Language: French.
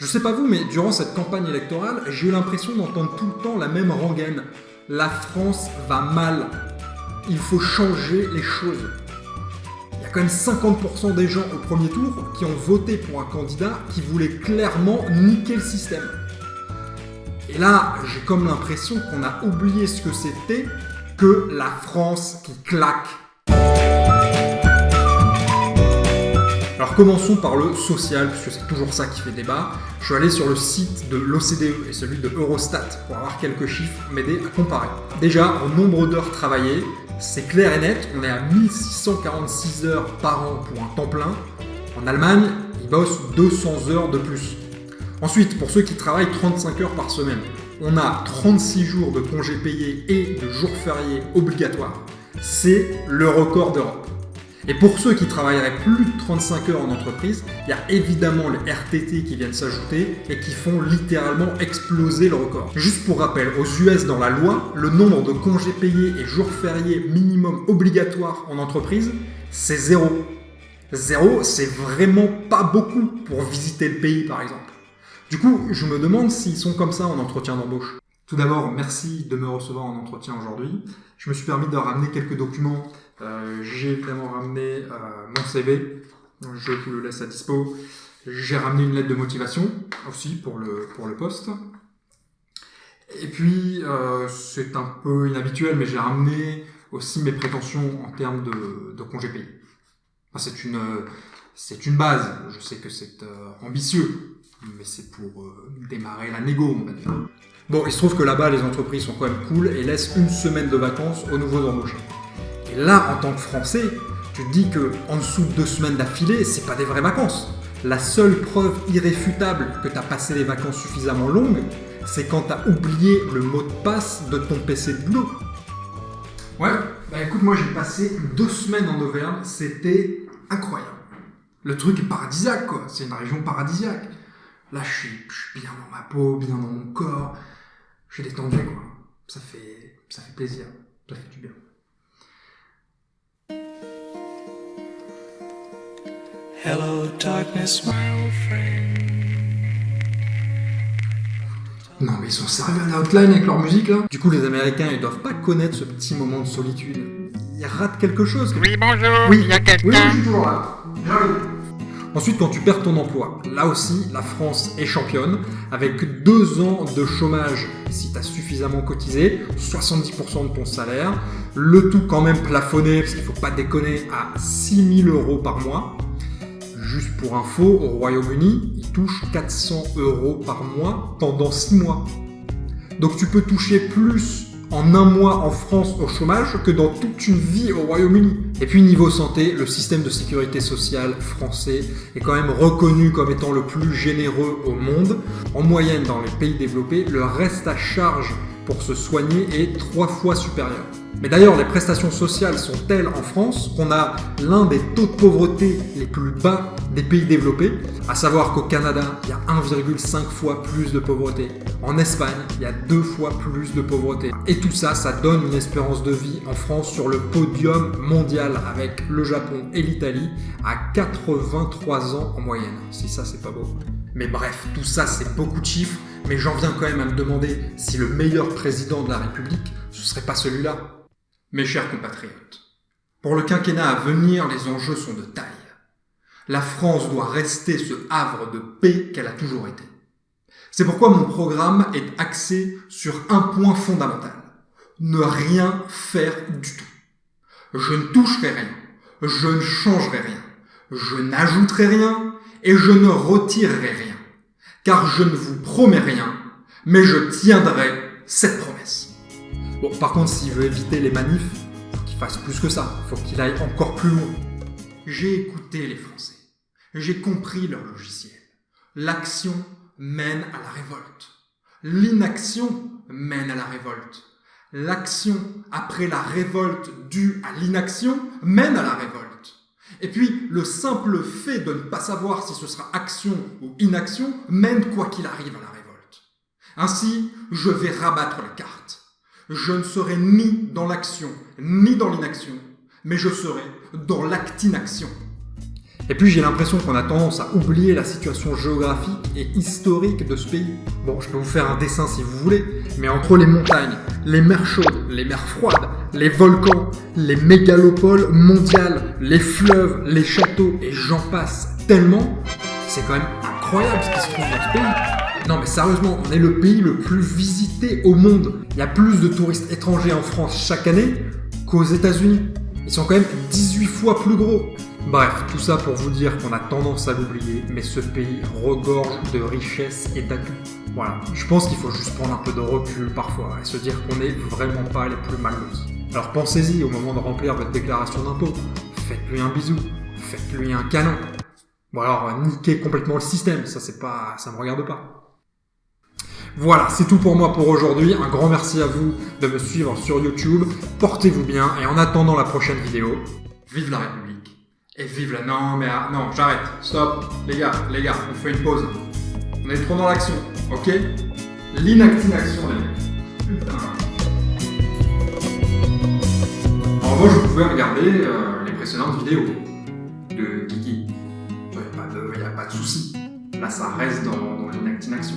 Je sais pas vous, mais durant cette campagne électorale, j'ai eu l'impression d'entendre tout le temps la même rengaine. La France va mal. Il faut changer les choses. Il y a quand même 50% des gens au premier tour qui ont voté pour un candidat qui voulait clairement niquer le système. Et là, j'ai comme l'impression qu'on a oublié ce que c'était que la France qui claque. Alors commençons par le social, puisque c'est toujours ça qui fait débat. Je suis allé sur le site de l'OCDE et celui de Eurostat pour avoir quelques chiffres, m'aider à comparer. Déjà, au nombre d'heures travaillées, c'est clair et net, on est à 1646 heures par an pour un temps plein. En Allemagne, ils bossent 200 heures de plus. Ensuite, pour ceux qui travaillent 35 heures par semaine, on a 36 jours de congés payés et de jours fériés obligatoires. C'est le record d'Europe. Et pour ceux qui travailleraient plus de 35 heures en entreprise, il y a évidemment les RTT qui viennent s'ajouter et qui font littéralement exploser le record. Juste pour rappel, aux US dans la loi, le nombre de congés payés et jours fériés minimum obligatoires en entreprise, c'est 0. 0, c'est vraiment pas beaucoup pour visiter le pays par exemple. Du coup, je me demande s'ils sont comme ça en entretien d'embauche. Tout d'abord, merci de me recevoir en entretien aujourd'hui. Je me suis permis de ramener quelques documents. J'ai évidemment ramené mon CV, je vous le laisse à dispo. J'ai ramené une lettre de motivation aussi pour le poste. Et puis, c'est un peu inhabituel, mais j'ai ramené aussi mes prétentions en termes de congés payés. Enfin, c'est une base, je sais que c'est ambitieux, mais c'est pour démarrer la négo, on va dire. Bon, il se trouve que là-bas, les entreprises sont quand même cool et laissent une semaine de vacances aux nouveaux embauchés. Et là, en tant que Français, tu te dis que en dessous de 2 semaines d'affilée, c'est pas des vraies vacances. La seule preuve irréfutable que tu as passé les vacances suffisamment longues, c'est quand tu as oublié le mot de passe de ton PC de boulot. Ouais, bah écoute, moi j'ai passé 2 semaines en Auvergne, c'était incroyable. Le truc est paradisiaque, quoi. C'est une région paradisiaque. Là, je suis bien dans ma peau, bien dans mon corps. Je suis détendu, quoi. Ça fait plaisir. Ça fait du bien. Hello darkness, my old friend. Non mais ils sont sérieux à la Outline avec leur musique là. Du coup les Américains ils doivent pas connaître ce petit moment de solitude. Ils ratent quelque chose. Oui bonjour, oui. Il y a quelqu'un. Oui, je suis toujours là. J'arrive. Ensuite quand tu perds ton emploi, là aussi la France est championne avec 2 ans de chômage si tu as suffisamment cotisé, 70% de ton salaire, le tout quand même plafonné parce qu'il faut pas déconner à 6 000 € par mois. Juste pour info, au Royaume-Uni, ils touchent 400 € par mois pendant 6 mois. Donc tu peux toucher plus en 1 mois en France au chômage que dans toute une vie au Royaume-Uni. Et puis niveau santé, le système de sécurité sociale français est quand même reconnu comme étant le plus généreux au monde. En moyenne, dans les pays développés, le reste à charge pour se soigner est 3 fois supérieur. Mais d'ailleurs, les prestations sociales sont telles en France qu'on a l'un des taux de pauvreté les plus bas des pays développés, à savoir qu'au Canada, il y a 1,5 fois plus de pauvreté. En Espagne, il y a 2 fois plus de pauvreté. Et tout ça, ça donne une espérance de vie en France sur le podium mondial avec le Japon et l'Italie à 83 ans en moyenne. Si ça, c'est pas beau. Mais bref, tout ça, c'est beaucoup de chiffres, mais j'en viens quand même à me demander si le meilleur président de la République, ce serait pas celui-là. Mes chers compatriotes, pour le quinquennat à venir, les enjeux sont de taille. La France doit rester ce havre de paix qu'elle a toujours été. C'est pourquoi mon programme est axé sur un point fondamental. Ne rien faire du tout. Je ne toucherai rien. Je ne changerai rien. Je n'ajouterai rien et je ne retirerai rien. Car je ne vous promets rien, mais je tiendrai cette promesse. Bon, par contre, s'il veut éviter les manifs, faut qu'il fasse plus que ça. Faut qu'il aille encore plus loin. J'ai écouté les Français. J'ai compris leur logiciel. L'action mène à la révolte. L'inaction mène à la révolte. L'action après la révolte due à l'inaction mène à la révolte. Et puis, le simple fait de ne pas savoir si ce sera action ou inaction mène quoi qu'il arrive à la révolte. Ainsi, je vais rabattre les cartes. Je ne serai ni dans l'action, ni dans l'inaction, mais je serai dans l'actinaction. Et puis j'ai l'impression qu'on a tendance à oublier la situation géographique et historique de ce pays. Bon, je peux vous faire un dessin si vous voulez, mais entre les montagnes, les mers chaudes, les mers froides, les volcans, les mégalopoles mondiales, les fleuves, les châteaux et j'en passe tellement, c'est quand même incroyable ce qui se trouve dans ce pays. Non mais sérieusement, on est le pays le plus visité au monde. Il y a plus de touristes étrangers en France chaque année qu'aux États-Unis. Ils sont quand même 18 fois plus gros. Bref, tout ça pour vous dire qu'on a tendance à l'oublier, mais ce pays regorge de richesses et d'atouts. Voilà, je pense qu'il faut juste prendre un peu de recul parfois et se dire qu'on n'est vraiment pas les plus mal lotis. Alors pensez-y au moment de remplir votre déclaration d'impôt. Faites-lui un bisou, faites-lui un câlin. Ou alors niquez complètement le système, ça me regarde pas. Voilà, c'est tout pour moi pour aujourd'hui. Un grand merci à vous de me suivre sur YouTube. Portez-vous bien et en attendant la prochaine vidéo, vive la République. Et vive la... Non, mais non, j'arrête. Stop. Les gars, on fait une pause. On est trop dans l'action, ok? L'inactination, les mecs. Putain. En revanche, vous pouvez regarder les précédentes vidéos de Kiki. Il n'y a pas de souci. Là, ça reste dans l'inactination.